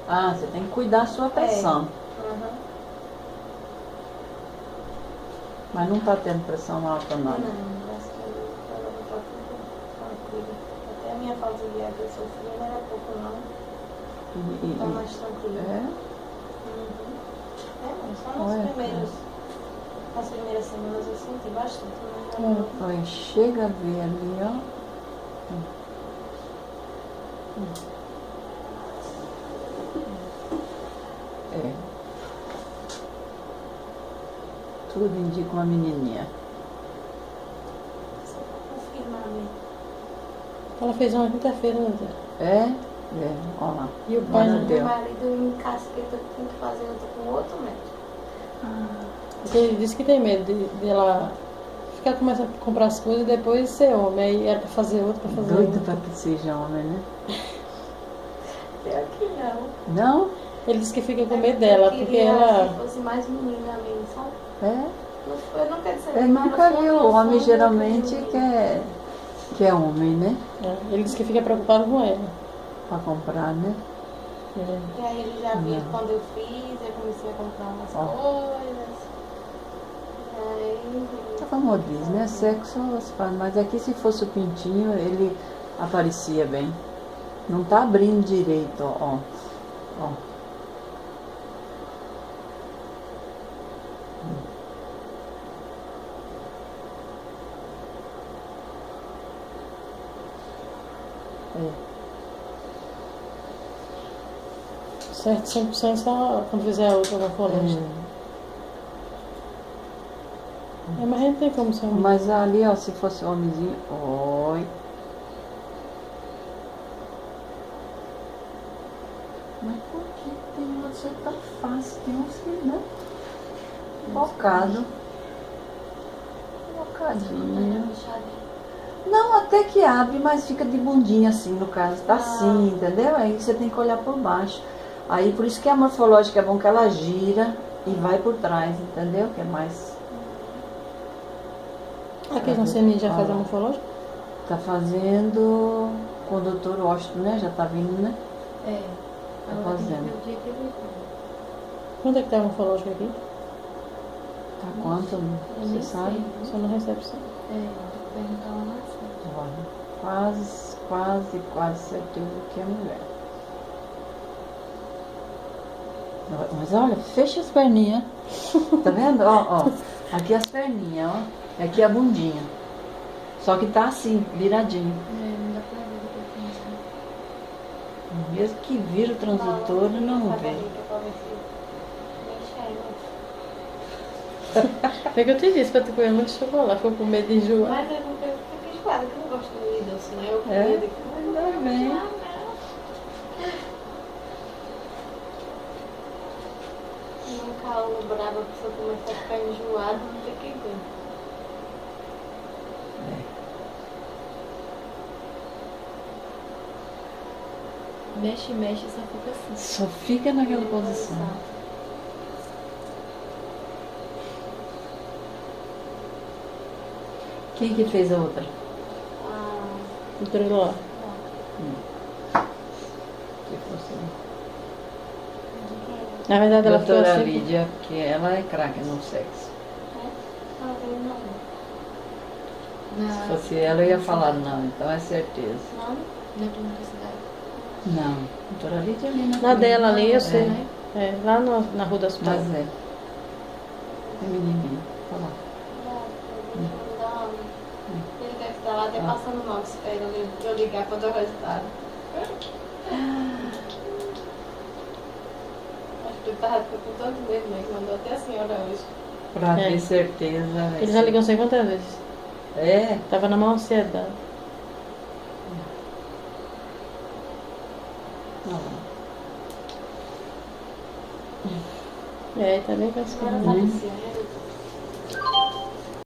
Ah, você tem que cuidar da sua pressão. Uhum. Mas não tá tendo pressão alta, não. Não, graças a Deus, ela tá tudo tranquilo. Até a minha falta de ar que eu sofri não era pouco, não. Tá mais tranquilo. É? Uhum. Mas só Olha, nas primeiras semanas eu senti bastante, mas não. Olha, chega a ver ali, ó. É. Tudo indica uma menininha. Só pra confirmar mesmo. Ela fez uma quinta-feira, né? É? É, olha lá. E o pai Glória a não Meu Deus. marido encasqueta que tem que fazer outra com outro médico. Porque ele disse que tem medo de ela ficar começando a comprar as coisas e depois ser homem. Aí era pra fazer outra, pra fazer Doido outra. pra que seja homem, né? Pior que não. Não? Ele disse que fica com medo dela, Eu porque queria ela. que fosse mais menina mesmo, sabe? É? Eu não quero ser Eu nunca vi. O homem geralmente quer homem, né? Ele disse que fica preocupado com ela. Pra comprar, né? E aí ele já viu quando eu fiz, eu comecei a comprar umas coisas. E aí. Como diz, né? Sexo se faz. Mas aqui se fosse o pintinho, ele aparecia bem. Não tá abrindo direito, ó. Ó. É. Certo, 100% só quando fizer a outra morfologista. Mas a gente tem como ser homem. Mas ali, ó, se fosse homenzinho. Oi. Mas por que tem uma ser tão fácil? Tem uns que, né? Bocado. Bocadinho. Não, até que abre, mas fica de bundinha assim, no caso. Tá assim, entendeu? Aí você tem que olhar por baixo. Aí por isso que a morfológica é bom que ela gira e vai por trás, entendeu? Que é mais. Aqui na CNI já faz a morfológica? Tá fazendo com o doutor Washington, né? Já tá vindo, né? É. Tá fazendo. Quanto é que tá a morfológica aqui? Tá quanto? Você sabe? Só na recepção. É, perguntar lá na frente. Olha, quase certeza que é mulher. Mas olha, fecha as perninhas. Tá vendo? Ó. Aqui as perninhas, ó. Aqui a bundinha. Só que tá assim, viradinho. Não dá pra ver depois. Mesmo que vira o transitor, não vê. Foi o que eu te disse pra tu comer muito chocolate, ficou com medo de enjoar. Mas é porque eu fiquei enjoada, que eu não gosto de doce, né? Eu É? comia Ainda bem. Um caldo bravo, a pessoa começa a ficar enjoada, não tem que ver. Mexe, só fica assim. Só fica naquela posição. Quem que fez a outra? O triló. Que fosse. Na verdade ela ficou Doutora assim. Lídia, que ela é craque no sexo. Se fosse ela, eu ia falar não, então é certeza. Não? Na universidade. Não, doutora Lídia ali na Na dela ali, eu É. sei. É, lá na rua da hospital. Mas é. É menininha. Olha lá. Ele deve estar lá até passando mal, esperando eu ligar para dar o resultado. Acho que ele estava com tanto medo, né? Que mandou até a senhora hoje. Pra ter certeza. Ele já ligou não sei quantas vezes. É? Tava na maior ansiedade. Olha lá. É, tá bem cascando. Agora apareceu, né?